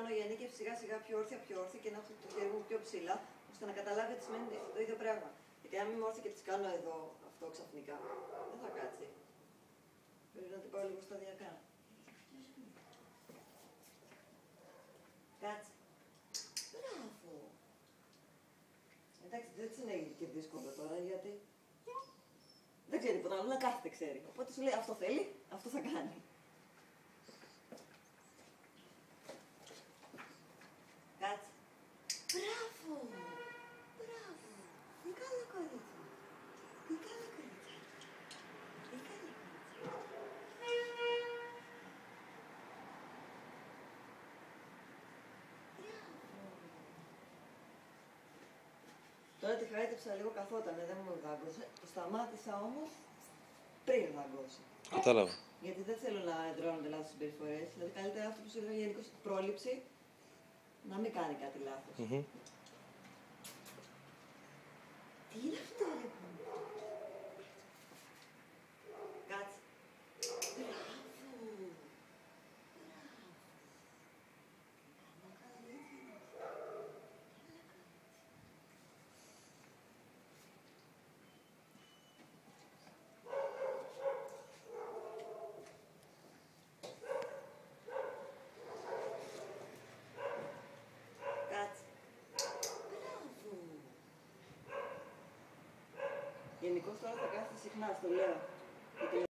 κάνω γενίκευση σιγά σιγά πιο όρθια και να έχω το χέρι μου πιο ψηλά, ώστε να καταλάβει ότι σημαίνει το ίδιο πράγμα. Γιατί αν είμαι όρθια και τις κάνω εδώ αυτό ξαφνικά, δεν θα κάτσει. Πρέπει να την πάω λίγο σταδιακά. Κάτσε. Μπράβο. Εντάξει, δεν της είναι και δύσκολο τώρα, γιατί δεν ξέρει τίποτα άλλο, να κάθεται ξέρει. Οπότε σου λέει αυτό θέλει, αυτό θα κάνει. Κάτσε. Μπράβο! Μπράβο! Τι καλά κορίτσι. Τι καλά κορίτσι. Τι καλά κορίτσι. Τώρα τη χάιτεψα λίγο καθότανε, δεν μου δάγκωσε. Το σταμάτησα όμως πριν δαγκώσει. Κατάλαβα. Γιατί δεν θέλω να εντρώνονται λάθος συμπεριφορές. Δηλαδή καλύτερα αυτό που σου έλεγα γενικώς πρόληψη, να μην κάνει κάτι λάθος. Τι είναι αυτό, ρε που. Κάτσε. Μπράβο. Γενικώς τώρα θα κάθεται συχνά, στο λέω.